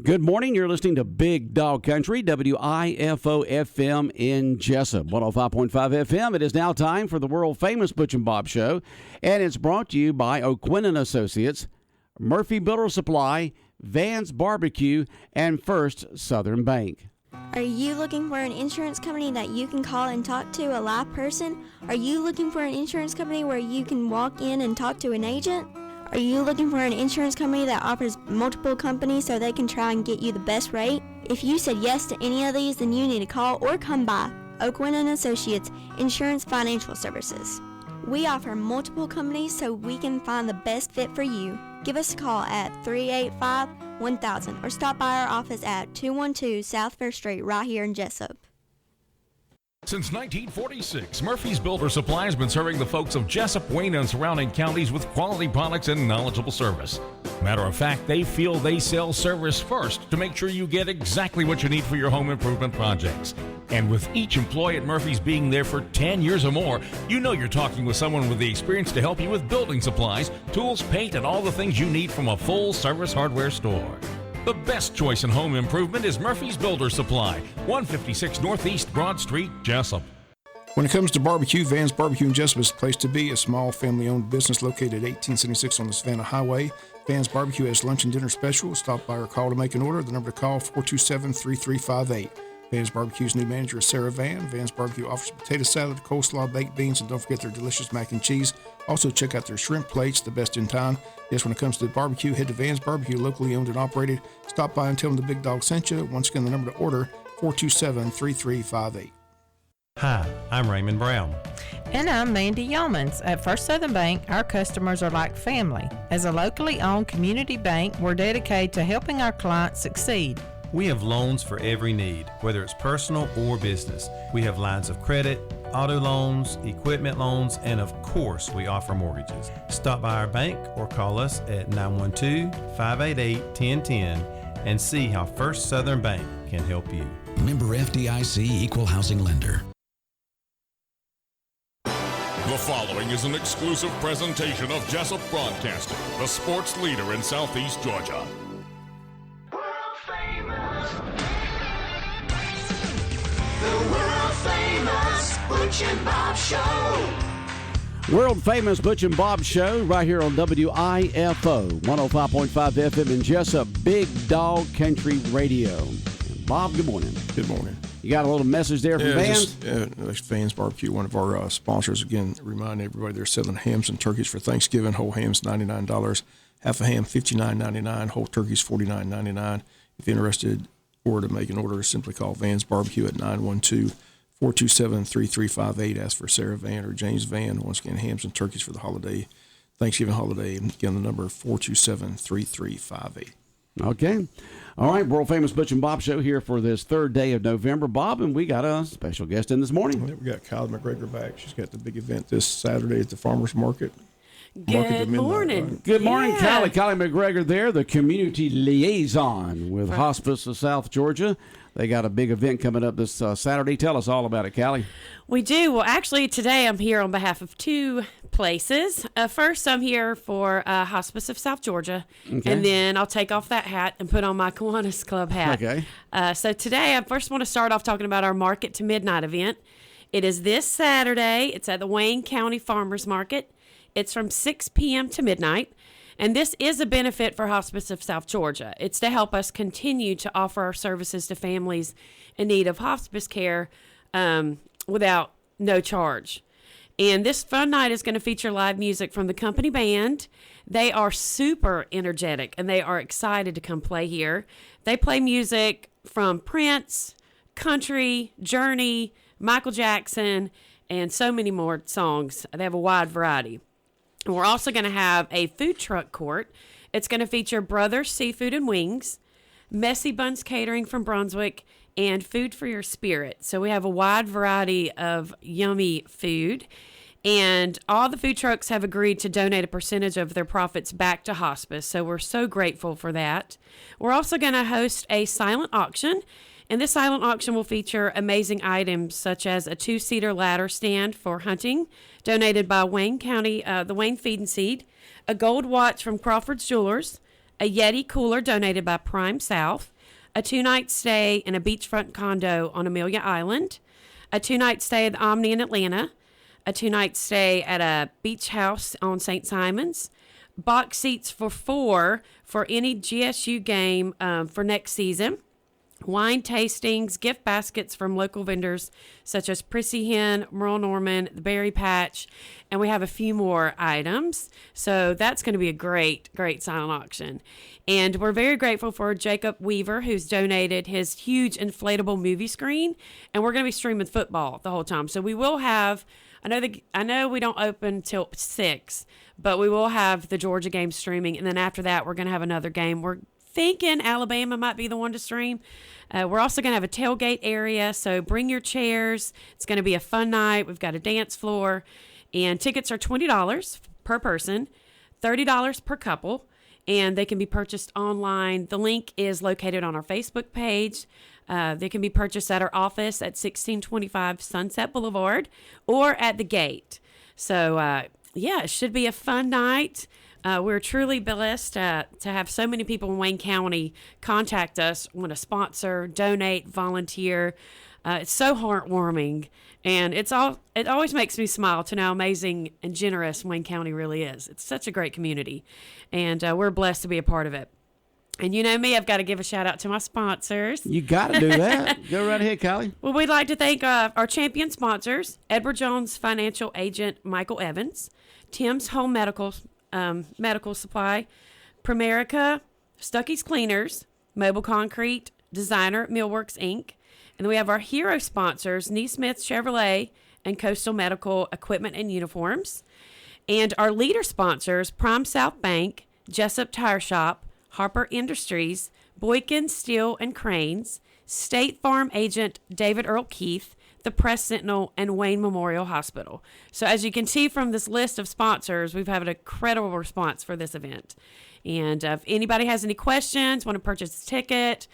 Good morning. You're listening to Big Dog Country, WIFO-FM in Jessup, 105.5 FM. It is now time for the world-famous Butch and Bob Show, and it's brought to you by O'Quinn & Associates, Murphy Builder Supply, Van's Barbecue, and First Southern Bank. Are you looking for an insurance company that you can call and talk to a live person? Are you looking for an insurance company where you can walk in and talk to an agent? Are you looking for an insurance company that offers multiple companies so they can try and get you the best rate? If you said yes to any of these, then you need to call or come by O'Quinn & Associates Insurance Financial Services. We offer multiple companies so we can find the best fit for you. Give us a call at 385-1000 or stop by our office at 212 South Fair Street right here in Jessup. Since 1946, Murphy's Builder Supply has been serving the folks of Jessup, Wayne, and surrounding counties with quality products and knowledgeable service. Matter of fact, they feel they sell service first to make sure you get exactly what you need for your home improvement projects. And with each employee at Murphy's being there for 10 years or more, you know you're talking with someone with the experience to help you with building supplies, tools, paint, and all the things you need from a full-service hardware store. The best choice in home improvement is Murphy's Builder Supply, 156 Northeast Broad Street, Jessup. When it comes to barbecue, Van's Barbecue in Jessup is the place to be. A small family-owned business located at 1876 on the Savannah Highway. Van's Barbecue has lunch and dinner specials. Stop by or call to make an order. The number to call, 427-3358. Van's Barbecue's new manager is Sarah Van. Van's Barbecue offers potato salad, coleslaw, baked beans, and don't forget their delicious mac and cheese. Also, check out their shrimp plates, the best in town. Yes, when it comes to the barbecue, head to Van's Barbecue, locally owned and operated. Stop by and tell them the Big Dog sent you. Once again, the number to order, 427-3358. Hi, I'm Raymond Brown. And I'm Mandy Yeomans. At First Southern Bank, our customers are like family. As a locally owned community bank, we're dedicated to helping our clients succeed. We have loans for every need, whether it's personal or business. We have lines of credit, auto loans, equipment loans, and of course, we offer mortgages. Stop by our bank or call us at 912-588-1010 and see how First Southern Bank can help you. Member FDIC Equal Housing Lender. The following is an exclusive presentation of Jessup Broadcasting, the sports leader in Southeast Georgia. The world-famous Butch and Bob Show. World-famous Butch and Bob Show right here on WIFO, 105.5 FM in Jessup, Big Dog Country Radio. Bob, good morning. Good morning. You got a little message there from Vans? Van's Barbecue, one of our sponsors. Again, remind everybody they're selling hams and turkeys for Thanksgiving. Whole hams, $99. Half a ham, $59.99. Whole turkeys, $49.99. If you're interested or to make an order, simply call Van's Barbecue at 912-427-3358. Ask for Sarah Van or James Van. Once again, hams and turkeys for the holiday, Thanksgiving holiday. And again, the number 427-3358. Okay. All right, world-famous Butch and Bob Show here for this third day of November, Bob, and we got a special guest in this morning. We got Kylie McGregor back. She's got the big event this Saturday at the Farmers Market. Good morning. Right? Good morning, Kylie. Kylie McGregor there, the community liaison with Hospice of South Georgia. They got a big event coming up this Saturday. Tell us all about it, Kylie. We do. Well, actually, today I'm here on behalf of two places. First, I'm here for Hospice of South Georgia, and then I'll take off that hat and put on my Kiwanis Club hat. Okay. So today, I first want to start off talking about our Market to Midnight event. It is this Saturday. It's at the Wayne County Farmers Market. It's from 6 p.m. to midnight, and this is a benefit for Hospice of South Georgia. It's to help us continue to offer our services to families in need of hospice care without no charge. And this fun night is going to feature live music from the company band. They are super energetic, and they are excited to come play here. They play music from Prince, country, Journey, Michael Jackson, and so many more songs. They have a wide variety. And we're also going to have a food truck court. It's going to feature Brothers Seafood and Wings, Messy Buns Catering from Brunswick, and Food for Your Spirit. So we have a wide variety of yummy food. And all the food trucks have agreed to donate a percentage of their profits back to hospice. So we're so grateful for that. We're also going to host a silent auction. And this silent auction will feature amazing items such as a 2-seater ladder stand for hunting, donated by Wayne County, the Wayne Feed and Seed, a gold watch from Crawford's Jewelers, a Yeti cooler donated by Prime South, a 2-night stay in a beachfront condo on Amelia Island, a 2-night stay at the Omni in Atlanta, a 2-night stay at a beach house on St. Simon's, box seats for 4 for any GSU game for next season, wine tastings, gift baskets from local vendors such as Prissy Hen, Merle Norman, the Berry Patch, and we have a few more items. So that's going to be a great silent auction. And we're very grateful for Jacob Weaver, who's donated his huge inflatable movie screen, and we're going to be streaming football the whole time. So we will have, I know we don't open till 6, but we will have the Georgia game streaming, and then after that we're going to have another game. We're thinking Alabama might be the one to stream. We're also going to have a tailgate area, so bring your chairs. It's going to be a fun night. We've got a dance floor, and tickets are $20 per person, $30 per couple, and they can be purchased online. The link is located on our Facebook page. They can be purchased at our office at 1625 Sunset Boulevard or at the gate. So, it should be a fun night. We're truly blessed to have so many people in Wayne County contact us, want to sponsor, donate, volunteer. It's so heartwarming, and it always makes me smile to know how amazing and generous Wayne County really is. It's such a great community, and we're blessed to be a part of it. And you know me, I've got to give a shout out to my sponsors. You got to do that. Go right ahead, Kylie. Well, we'd like to thank our champion sponsors, Edward Jones Financial Agent Michael Evans, Tim's Home Medical Supply, Primerica, Stuckey's Cleaners, Mobile Concrete, Designer Millworks, Inc. And then we have our hero sponsors, Neesmith Chevrolet and Coastal Medical Equipment and Uniforms. And our leader sponsors, Prime South Bank, Jessup Tire Shop, Harper Industries, Boykin Steel and Cranes, State Farm Agent David Earl Keith, the Press Sentinel, and Wayne Memorial Hospital. So as you can see from this list of sponsors, we've had an incredible response for this event. And if anybody has any questions, want to purchase a ticket,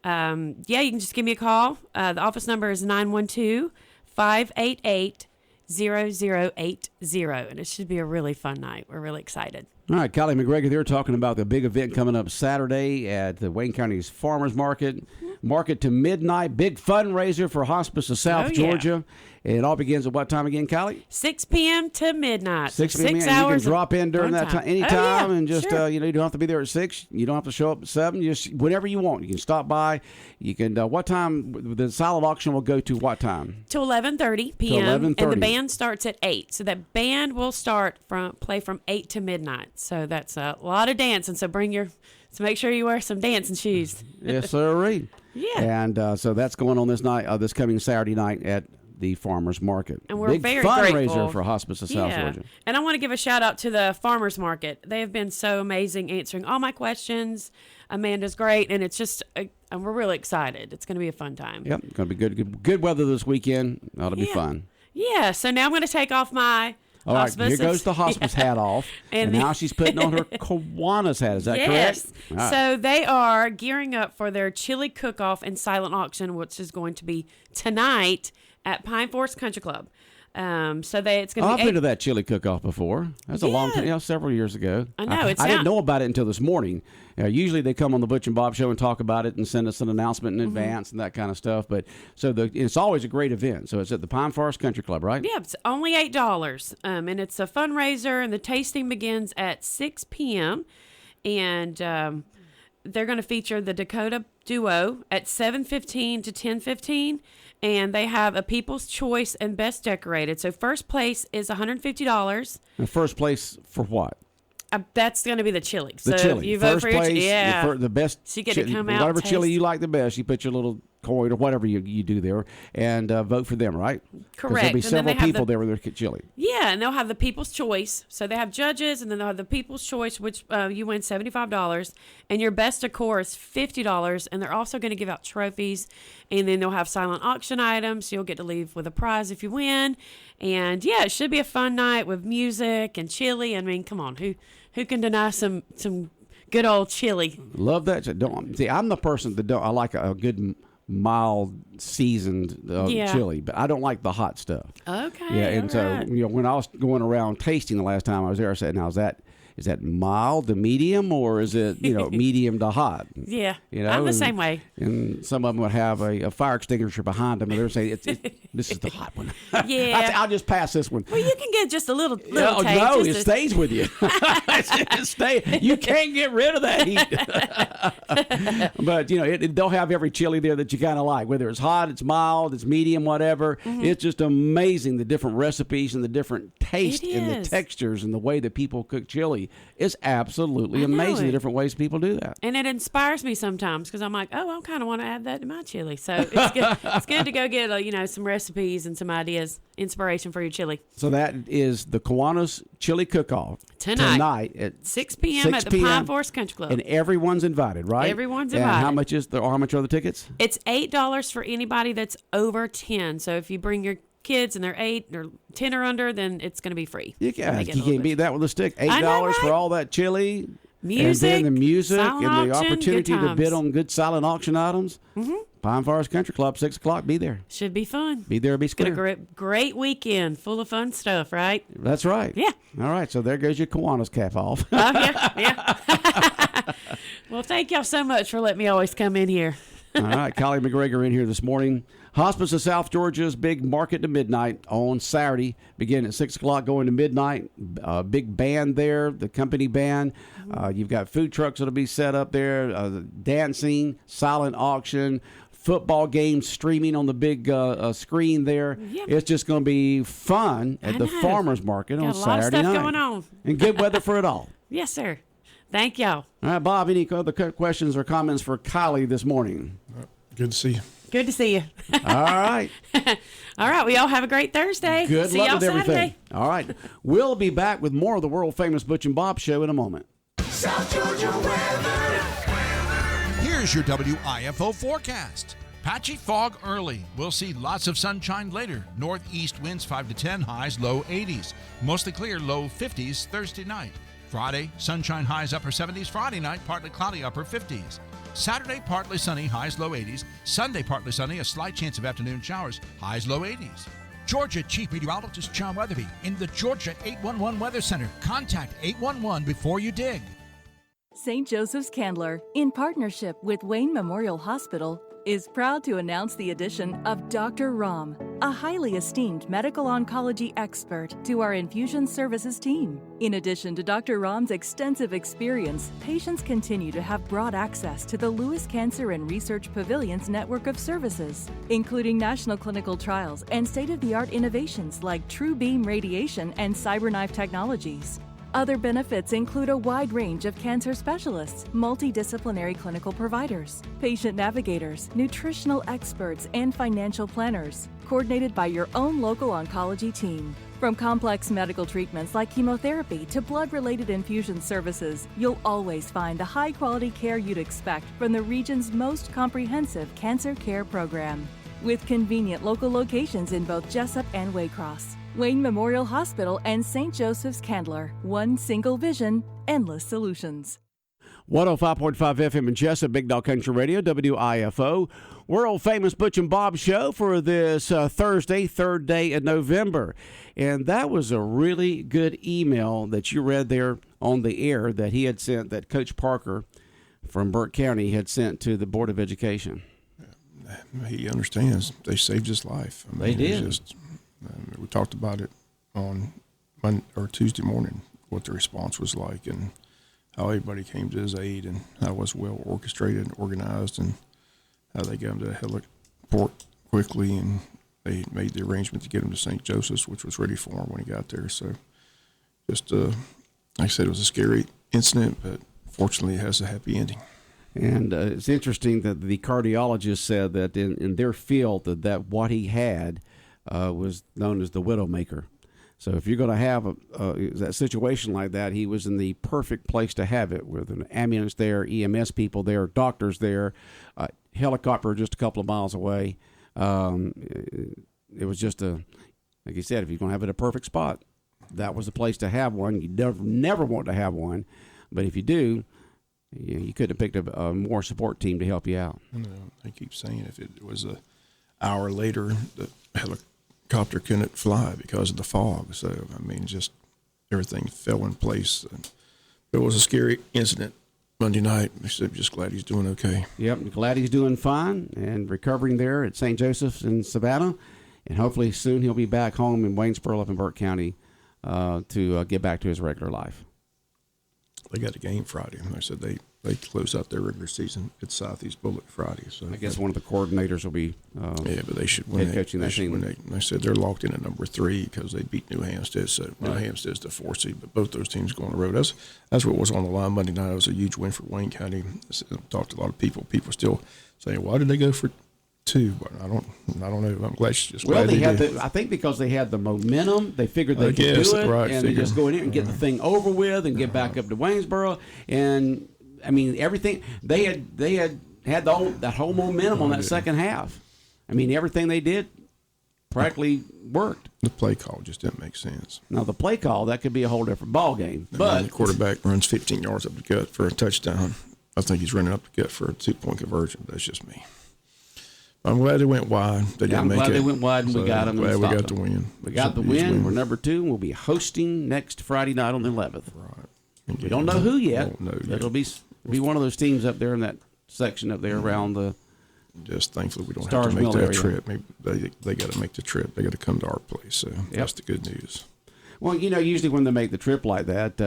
you can just give me a call. The office number is 912-588-0080, and it should be a really fun night. We're really excited. All right, Kylie McGregor there talking about the big event coming up Saturday at the Wayne County's Farmers Market. Market to midnight, big fundraiser for Hospice of South Georgia. And it all begins at what time again, Kylie? 6 p.m. to midnight. 6 p.m. 6 and hours. you can drop in during that time, anytime, and just sure. you don't have to be there at 6. You don't have to show up at 7. Just whenever you want, you can stop by. You can. What time? The silent auction will go to what time? To 11:30 p.m. 11:30. And the band starts at 8. So that band will play from 8 to midnight. So that's a lot of dancing. So so make sure you wear some dancing shoes. Yes, sir. Yeah. And so that's going on this night, this coming Saturday night at the Farmers Market. And we're big very fundraiser grateful for Hospice of South Georgia. And I want to give a shout out to the Farmers Market. They have been so amazing answering all my questions. Amanda's great, and it's just, and we're really excited. It's going to be a fun time. Yep, it's going to be good weather this weekend. Ought to be fun. Yeah, so now I'm going to take off my all right, hospice. Here goes the hospice hat off, and now she's putting on her Kiwanis hat. Is that correct? Yes. So they are gearing up for their chili cook-off and silent auction, which is going to be tonight at Pine Forest Country Club. It's going to be. I've been to that chili cook-off before. That's a long time, several years ago. I know. I didn't know about it until this morning. Usually they come on the Butch and Bob show and talk about it and send us an announcement in advance and that kind of stuff. But it's always a great event. So it's at the Pine Forest Country Club, right? Yeah, it's only $8. And it's a fundraiser, and the tasting begins at 6 p.m. And they're going to feature the Dakota Duo at 7:15 to 10:15. And they have a People's Choice and Best Decorated. So first place is $150. And first place for what? That's going to be the chili. The so chili. You vote first for your place, the best. So you get to come out, whatever taste. chili you like the best, you put your little coin or whatever you do there, and vote for them, right? Correct. There'll be several people there with their chili. Yeah, and they'll have the People's Choice. So they have judges, and then they'll have the People's Choice, which you win $75, and your best decor is $50. And they're also going to give out trophies, and then they'll have silent auction items. So you'll get to leave with a prize if you win. And yeah, it should be a fun night with music and chili. I mean, come on, who can deny some good old chili? Love that. I'm the person that I like a good mild seasoned chili, but I don't like the hot stuff. Okay. Yeah, and so when I was going around tasting the last time I was there, I said, "Now is that is that mild to medium, or is it, medium to hot? Yeah, I'm the same way. And some of them would have a fire extinguisher behind them, and they're saying, this is the hot one. Yeah. I'll just pass this one. Well, you can get just a little taste. No, it stays with you. You can't get rid of that heat. But, they'll have every chili there that you kind of like, whether it's hot, it's mild, it's medium, whatever. Mm-hmm. It's just amazing, the different recipes and the different taste and the textures and the way that people cook chili. It's absolutely amazing, the different ways people do that. And it inspires me sometimes because I'm like, I kind of want to add that to my chili. So it's good. It's good to go get some recipes and some ideas, inspiration for your chili. So that is the Kiwanis Chili Cook-Off tonight at 6 p.m. at the Pine Forest Country Club. And everyone's invited, right? Everyone's and invited. How much are the tickets? It's $8 for anybody that's over 10. So if you bring your kids and they're 8 or 10 or under, then it's going to be free. You can't beat that with a stick. $8 for all that chili. Music, and then the music and the auction, opportunity to bid on good silent auction items. Mm-hmm. Pine Forest Country Club, 6 o'clock. Be there. Should be fun. Be there. Be square. Got a great weekend full of fun stuff, right? That's right. Yeah. All right. So there goes your Kiwanis cap off. Yeah. Well, thank y'all so much for letting me always come in here. All right. Kylie McGregor in here this morning. Hospice of South Georgia's big market to midnight on Saturday, beginning at 6 o'clock, going to midnight. Big band there, the company band. You've got food trucks that'll be set up there, dancing, silent auction, football games streaming on the big screen there. Yep. It's just going to be fun at the farmers market on Saturday night. Got a lot of stuff going on. And good weather for it all. Yes, sir. Thank y'all. All right, Bob, any other questions or comments for Kylie this morning? Good to see you. Good to see you. All right. All right. We all have a great Thursday. Good see luck y'all with everything. Saturday. All right. We'll be back with more of the world famous Butch and Bob show in a moment. South Georgia weather. Here's your WIFO forecast. Patchy fog early. We'll see lots of sunshine later. Northeast winds 5 to 10, highs low 80s. Mostly clear, low 50s Thursday night. Friday, sunshine highs upper 70s. Friday night, partly cloudy upper 50s. Saturday, partly sunny, highs low 80s. Sunday, partly sunny, a slight chance of afternoon showers, highs low 80s. Georgia Chief Meteorologist John Weatherby in the Georgia 811 Weather Center. Contact 811 before you dig. St. Joseph's Candler, in partnership with Wayne Memorial Hospital, is proud to announce the addition of Dr. Ram, a highly esteemed medical oncology expert, to our infusion services team. In addition to Dr. Ram's extensive experience, patients continue to have broad access to the Lewis Cancer and Research Pavilion's network of services, including national clinical trials and state-of-the-art innovations like True Beam radiation and CyberKnife technologies. Other benefits include a wide range of cancer specialists, multidisciplinary clinical providers, patient navigators, nutritional experts, and financial planners, coordinated by your own local oncology team. From complex medical treatments like chemotherapy to blood-related infusion services, you'll always find the high-quality care you'd expect from the region's most comprehensive cancer care program. With convenient local locations in both Jessup and Waycross, Wayne Memorial Hospital and St. Joseph's Candler. One single vision, endless solutions. 105.5 FM in Jessup, Big Dog Country Radio, WIFO. World famous Butch and Bob show for this Thursday, 3rd day of November. And that was a really good email that you read there on the air that he had sent, that Coach Parker from Burke County had sent to the Board of Education. He understands. They saved his life. I mean, they did. We talked about it on Monday or Tuesday morning, what the response was like and how everybody came to his aid and how it was well orchestrated and organized and how they got him to a heliport quickly and they made the arrangement to get him to St. Joseph's, which was ready for him when he got there. So just, like I said, it was a scary incident, but fortunately it has a happy ending. And it's interesting that the cardiologist said that in their field that what he had was known as the widowmaker. So if you're going to have that situation like that, he was in the perfect place to have it, with an ambulance there, EMS people there, doctors there, helicopter just a couple of miles away. It was just like you said, if you're going to have it a perfect spot, that was the place to have one. You never want to have one, but if you do, you could have picked a more support team to help you out. I keep saying if it was an hour later, the helicopter couldn't fly because of the fog. So, I mean, just everything fell in place. And It was a scary incident Monday night. I'm just glad he's doing okay. Yep, glad he's doing fine and recovering there at St. Joseph's in Savannah. And hopefully soon he'll be back home in Waynesboro up in Burke County to get back to his regular life. They got a game Friday. They said they close out their regular season at Southeast Bullock Friday. So I guess one of the coordinators will be but they should win. Head coaching that team. They said they're locked in at number 3 because they beat New Hampstead. So New Hampstead's the 4th seed, but both those teams go on the road. That's what was on the line Monday night. It was a huge win for Wayne County. I talked to a lot of people. People still saying, why did they go for 2? But I don't know. I'm glad she's just glad they did. I think because they had the momentum, they figured they could do it, right, and they just go in there and get the thing over with and get back up to Waynesboro. And I mean, everything they had that whole momentum on that second half. I mean, everything they did practically worked. The play call just didn't make sense. Now the play call, that could be a whole different ball game. But the quarterback runs 15 yards up the gut for a touchdown. I think he's running up the gut for a 2-point conversion. That's just me. I'm glad they went wide. I'm glad they went wide and we got them. Glad we got the win. We got the win. We're number 2, and we'll be hosting next Friday night on the 11th. Right. We don't know who yet. It'll be one of those teams up there in that section up there around the. Just thankfully we don't have to make that trip. Maybe they got to make the trip. They got to come to our place. So that's the good news. Well, usually when they make the trip like that,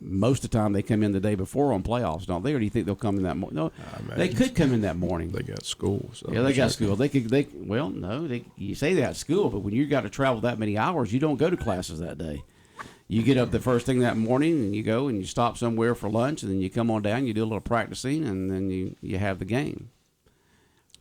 most of the time they come in the day before on playoffs, don't they? Or do you think they'll come in that morning? No, they could come in that morning. They got school. So yeah, they got school. You say they got school, but when you got to travel that many hours, you don't go to classes that day. You get up the first thing that morning and you go and you stop somewhere for lunch, and then you come on down, you do a little practicing, and then you have the game.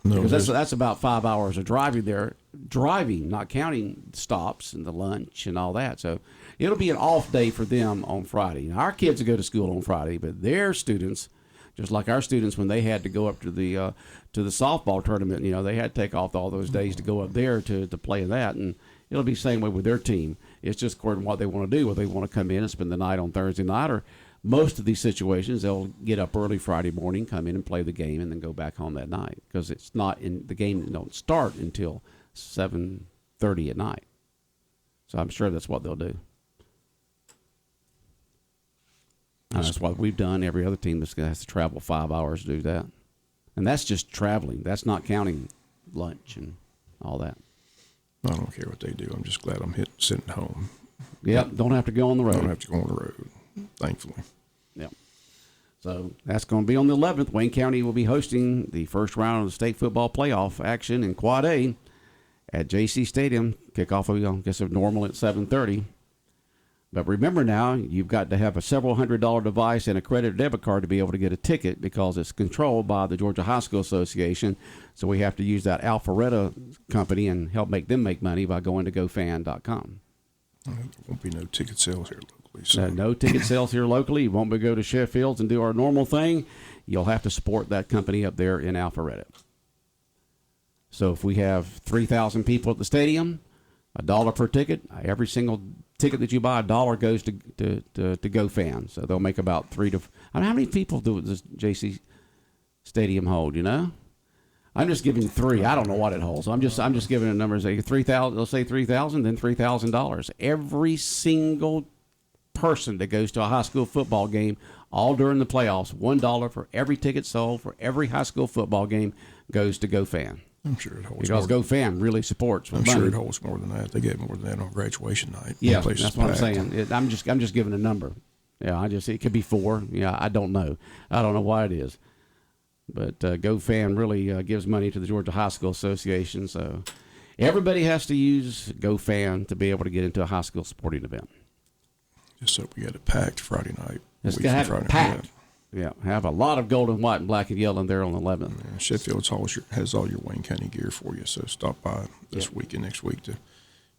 No, because that's about 5 hours of driving there. Driving, not counting stops and the lunch and all that. So it'll be an off day for them on Friday. Now, our kids will go to school on Friday, but their students, just like our students when they had to go up to the softball tournament, they had to take off all those days to go up there to play in that. And it'll be the same way with their team. It's just according to what they want to do. Whether they want to come in and spend the night on Thursday night, or most of these situations, they'll get up early Friday morning, come in and play the game, and then go back home that night because it's not in the game. Don't start until 7:30 at night. So I'm sure that's what they'll do. That's what we've done. Every other team has to travel 5 hours to do that, and that's just traveling. That's not counting lunch and all that. I don't care what they do. I'm just glad I'm sitting home. Yep, don't have to go on the road. Don't have to go on the road, thankfully. Yep. So that's going to be on the 11th. Wayne County will be hosting the first round of the state football playoff action in Quad A at JC Stadium. Kickoff will, I guess, normal at 7:30. But remember now, you've got to have a several $100 device and a credit or debit card to be able to get a ticket because it's controlled by the Georgia High School Association. So we have to use that Alpharetta company and help make them make money by going to gofan.com. There won't be no ticket sales here locally. So. No ticket sales here locally. You won't be go to Sheffield's and do our normal thing. You'll have to support that company up there in Alpharetta. So if we have 3,000 people at the stadium, $1 per ticket. Every single ticket that you buy, $1 goes to GoFan. So they'll make about how many people do this JC Stadium hold? I'm just giving 3. I don't know what it holds. I'm just giving a number. Say 3,000. Let's say 3,000. Then $3,000. Every single person that goes to a high school football game, all during the playoffs, $1 for every ticket sold for every high school football game goes to GoFan. I'm sure it holds because more. GoFan really supports. I'm sure it holds more than that. They get more than that on graduation night. Yeah, that's what I'm saying. I'm just giving a number. Yeah, it could be 4. Yeah, I don't know. I don't know why it is, but GoFan really gives money to the Georgia High School Association. So everybody has to use GoFan to be able to get into a high school sporting event. Just so we got it packed Friday night. It's gonna have it packed. Yeah, have a lot of gold and white and black and yellow in there on the 11th. Yeah, Sheffield's has all your Wayne County gear for you, so stop by this week and next week to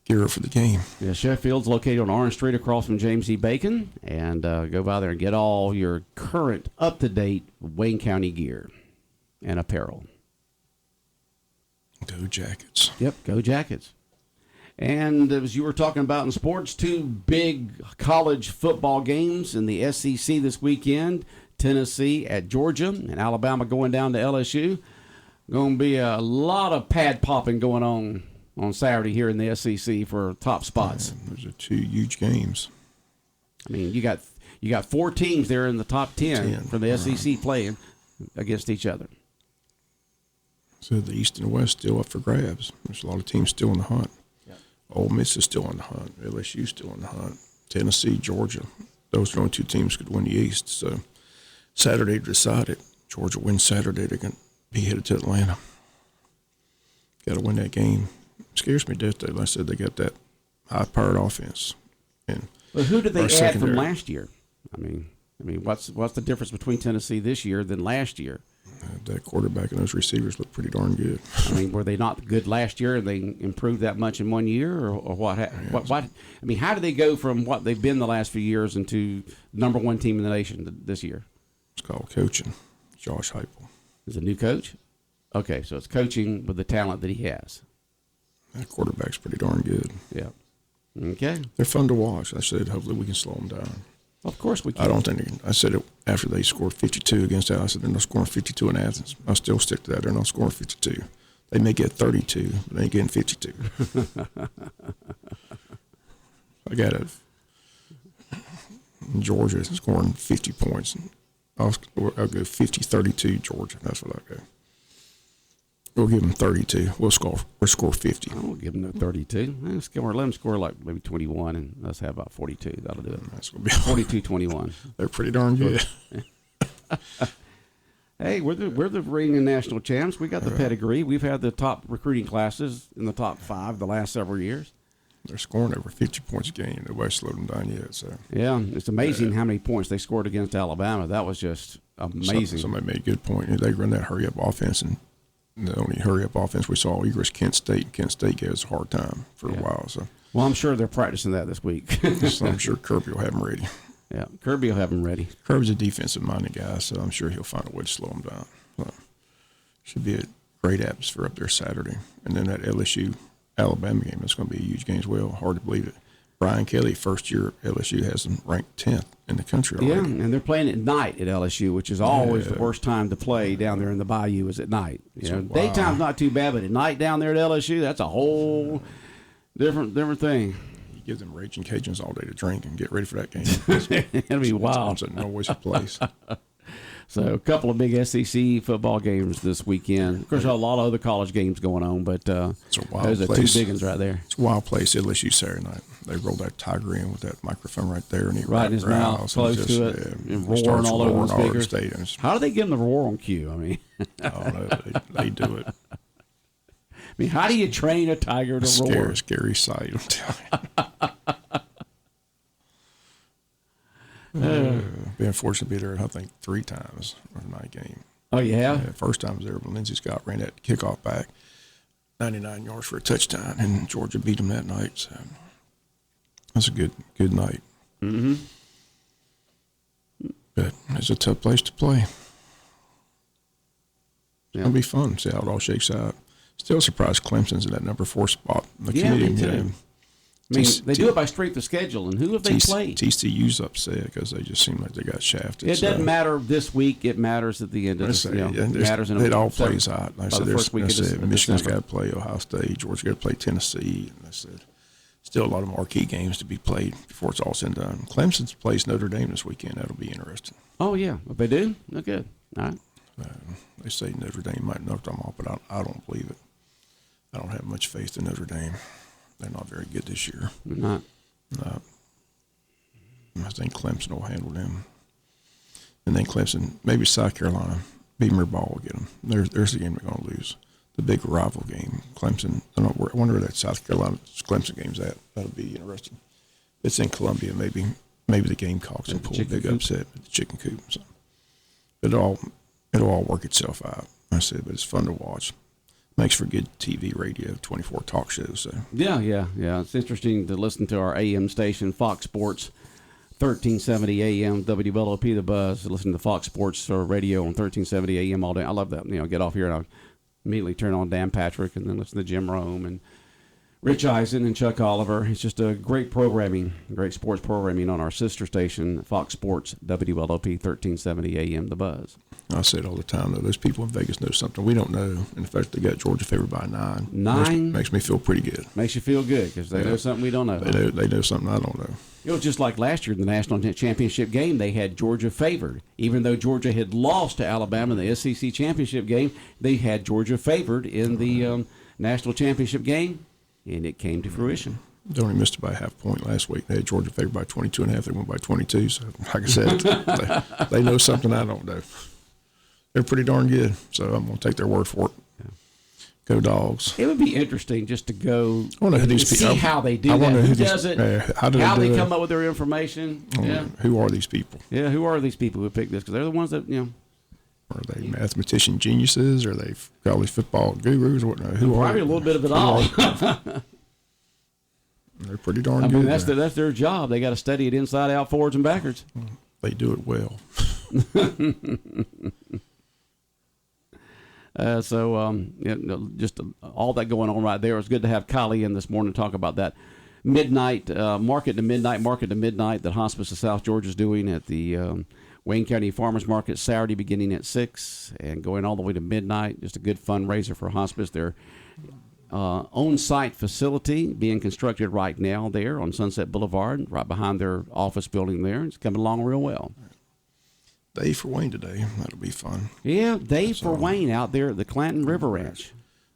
gear up for the game. Yeah, Sheffield's located on Orange Street across from James E. Bacon, and go by there and get all your current, up-to-date Wayne County gear and apparel. Go Jackets. Yep, go Jackets. And as you were talking about in sports, 2 big college football games in the SEC this weekend. Tennessee at Georgia and Alabama going down to LSU. Going to be a lot of pad popping going on Saturday here in the SEC for top spots. Those are 2 huge games. I mean, you got you got 4 teams there in the top 10 from the SEC playing against each other. So the East and the West still up for grabs. There's a lot of teams still in the hunt. Yep. Ole Miss is still in the hunt. LSU still in the hunt. Tennessee, Georgia. Those are the only 2 teams could win the East. So Saturday decided. Georgia wins Saturday. They're going to be headed to Atlanta. Got to win that game. Scares me to death, though. Like I said, they got that high-powered offense. But who did they add from last year? I mean, what's the difference between Tennessee this year than last year? That quarterback and those receivers look pretty darn good. I mean, were they not good last year, and they improved that much in 1 year, or what? What? I mean, how did they go from what they've been the last few years into number 1 team in the nation this year? It's called coaching. Josh Heupel is a new coach. Okay, so it's coaching with the talent that he has. That quarterback's pretty darn good. Yeah. Okay. They're fun to watch. I said, hopefully we can slow them down. Of course we can. I don't think they can. I said it after they scored 52 against Athens. I said they're not scoring 52 in Athens. I'll still stick to that. They're not scoring 52. They may get 32, but they ain't getting 52. I got it. Georgia is scoring 50 points. I'll go 50-32 Georgia. That's what I go. We'll give them 32. We'll score 50. I'll give them 32. Let them score like maybe 21, and let's have about 42. That'll do it. That's gonna be 42-21. They're pretty darn good. Hey, we're the reigning national champs. We got the pedigree. We've had the top recruiting classes in the top 5 the last several years. They're scoring over 50 points a game. Nobody's slowed them down yet. So yeah, it's amazing how many points they scored against Alabama. That was just amazing. Somebody made a good point. They run that hurry-up offense, and the only hurry-up offense we saw was Kent State. Kent State gave us a hard time for a while. So, well, I'm sure they're practicing that this week. So I'm sure Kirby will have them ready. Yeah, Kirby will have them ready. Kirby's a defensive-minded guy, so I'm sure he'll find a way to slow them down. So, should be a great atmosphere up there Saturday. And then that LSU-Alabama game, that's going to be a huge game as well. Hard to believe it. Brian Kelly, first year at LSU, has them ranked 10th in the country already. Yeah, and they're playing at night at LSU, which is always the worst time to play down there in the Bayou is at night. Daytime's not too bad, but at night down there at LSU, that's a whole different thing. You give them Raging Cajuns all day to drink and get ready for that game. It'll be wild. It's a noisy place. So a couple of big SEC football games this weekend. Of course, a lot of other college games going on, but it's a wild those are place. 2 big ones right there. It's a wild place, LSU Saturday night. They rolled that tiger in with that microphone right there, and he right in his mouth, close to it, and roaring all over the speakers. How do they give them the roar on cue? I mean, they do it. I mean, how do you train a tiger to roar? Scary sight, I'm telling you. Been fortunate to be there, I think, 3 times for the night game. Oh, yeah? First time I was there when Lindsey Scott ran that kickoff back, 99 yards for a touchdown, and Georgia beat them that night. So that's a good night. Mm-hmm. But it's a tough place to play. It's going to be fun, see how it all shakes out. Still surprised Clemson's in that number 4 spot. Me too. I mean, they do it by strength of schedule, and who have they played? TCU's upset because they just seem like they got shafted. It doesn't matter this week; it matters at the end of the matters. It all plays out. Like I said, Michigan's got to December. play Ohio State, Georgia got to play Tennessee, and I said still a lot of marquee games to be played before it's all said and done. Clemson plays Notre Dame this weekend. That'll be interesting. Oh yeah, if they do, they're good. All right. They say Notre Dame might knock them off, but I don't believe it. I don't have much faith in Notre Dame. They're not very good this year. They're not. No. I think Clemson will handle them. And then Clemson, maybe South Carolina, Beamer Ball will get them. There's the game they're going to lose. The big rival game. Clemson, I wonder where that South Carolina Clemson game's at. That'll be interesting. It's in Columbia, maybe the Gamecocks will pull a big upset at the Chicken Coop. So it'll all work itself out. I said, but it's fun to watch. Makes for good TV, radio, 24 talk shows. So. Yeah. It's interesting to listen to our AM station, Fox Sports, 1370 AM, WLOP, The Buzz. Listen to Fox Sports radio on 1370 AM all day. I love that. Get off here and I'll immediately turn on Dan Patrick and then listen to Jim Rome and Rich Eisen and Chuck Oliver. It's just a great programming, great sports programming on our sister station, Fox Sports, WLOP 1370 AM, The Buzz. I say it all the time, though. Those people in Vegas know something we don't know. And the fact they got Georgia favored by 9. Makes me feel pretty good. Makes you feel good because they know something we don't know. They know something I don't know. It was just like last year in the national championship game. They had Georgia favored. Even though Georgia had lost to Alabama in the SEC championship game, they had Georgia favored in the national championship game. And it came to fruition. They only missed it by a half point last week. They had Georgia favored by 22.5. They went by 22. So, like I said, they know something I don't know. They're pretty darn good. So I'm going to take their word for it. Yeah. Go Dogs. It would be interesting just to go see how they do that. Who does it? How they come up with their information. Who are these people? Yeah, who are these people who pick this? Because they're the ones that, Are they mathematician geniuses? Are they college football gurus? Who are probably a little bit of it all. They're pretty darn good. That's their job. They got to study it inside out, forwards and backwards. They do it well. Just all that going on right there. It's good to have Kylie in this morning to talk about that midnight market to midnight that Hospice of South Georgia is doing at the Wayne County Farmers Market Saturday beginning at 6 and going all the way to midnight. Just a good fundraiser for Hospice. Their on-site facility being constructed right now there on Sunset Boulevard, right behind their office building there. It's coming along real well. Day for Wayne today. That'll be fun. Yeah, day for Wayne out there at the Clanton River Ranch.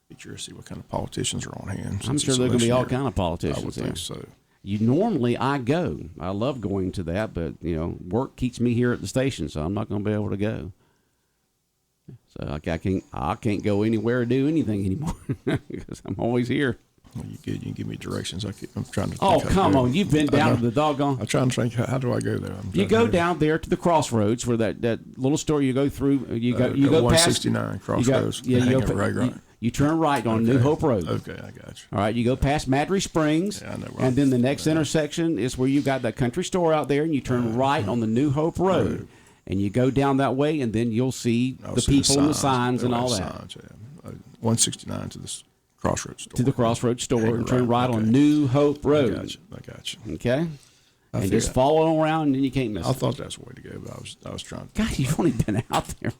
Be curious to see what kind of politicians are on hand. I'm sure there are going to be all kind of politicians. I would think so. I go. I love going to that, but work keeps me here at the station, so I'm not going to be able to go. So I can't go anywhere or do anything anymore because I'm always here. Well, you good? You can give me directions. I'm trying to. Oh, come on! You've been down to the doggone. I'm trying to think. How do I go there? You go down there to the crossroads where that little store. You go through. You go 169 crossroads. You turn right on New Hope Road. Okay, I got you. All right, you go past Madry Springs, and then the next intersection is where you've got that country store out there, and you turn right on the New Hope Road, and you go down that way, and then you'll see the people and the signs and all that. 169 to this Crossroads store. To the Crossroads store and turn right on New Hope Road. I got you. Okay? And just follow around and you can't miss it. I thought that's the way to go, but I was trying to. God, you've only been out there.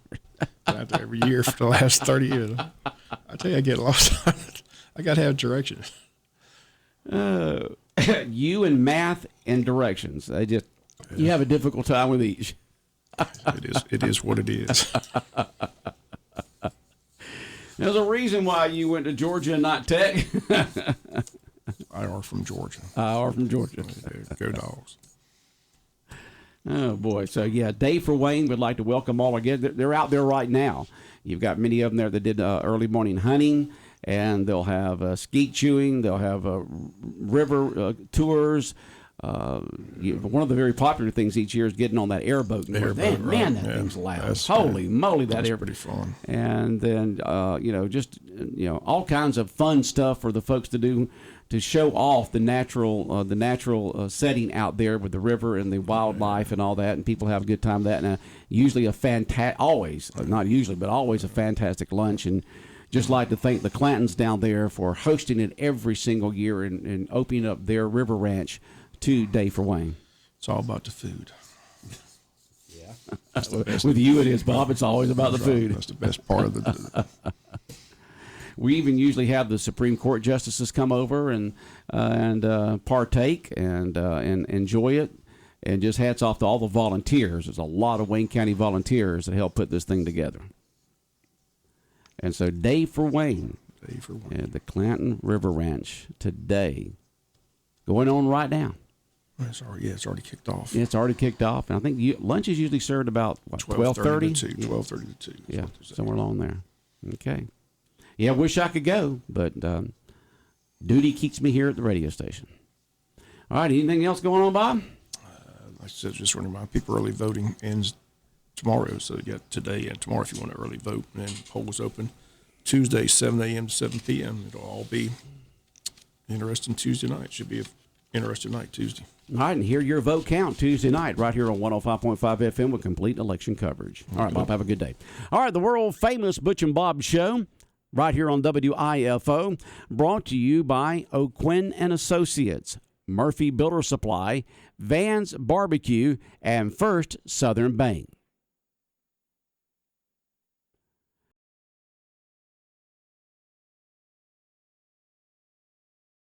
Out there every year for the last 30 years. I tell you, I get lost. I got to have directions. You and math and directions. You have a difficult time with each. It is what it is. There's a reason why you went to Georgia and not Tech. I are from Georgia. Go Dogs. Oh, boy. So, Dave for Wayne would like to welcome all again. They're out there right now. You've got many of them there that did early morning hunting, and they'll have skeet chewing. They'll have river tours. One of the very popular things each year is getting on that airboat. Man, that thing's loud. Holy moly, that airboat. Pretty fun. And then, all kinds of fun stuff for the folks to do to show off the natural setting out there with the river and the wildlife and all that. And people have a good time with that. And usually always a fantastic lunch. And just like to thank the Clantons down there for hosting it every single year and opening up their river ranch to Day for Wayne. It's all about the food. Yeah. With you it is, Bob. It's always about the food. That's the best part of the We even usually have the Supreme Court justices come over and partake and enjoy it. And just hats off to all the volunteers. There's a lot of Wayne County volunteers that help put this thing together. And so Day for Wayne. At the Clanton River Ranch today. Going on right now. It's already kicked off. Yeah, it's already kicked off. And I think lunch is usually served about 12:30? 12:30 to 2. Yeah, somewhere along there. Okay. Yeah, I wish I could go, but duty keeps me here at the radio station. All right, anything else going on, Bob? Like I said, just want to remind people early voting ends tomorrow. So you got today and tomorrow if you want to early vote. And then polls open Tuesday, 7 a.m. to 7 p.m. It'll all be interesting Tuesday night. Should be an interesting night Tuesday. All right, and hear your vote count Tuesday night right here on 105.5 FM with complete election coverage. All right, Bob, have a good day. All right, the world-famous Butch and Bob Show. right here on WIFO, brought to you by O'Quinn and Associates, Murphy Builder Supply, Vans Barbecue, and First Southern Bank.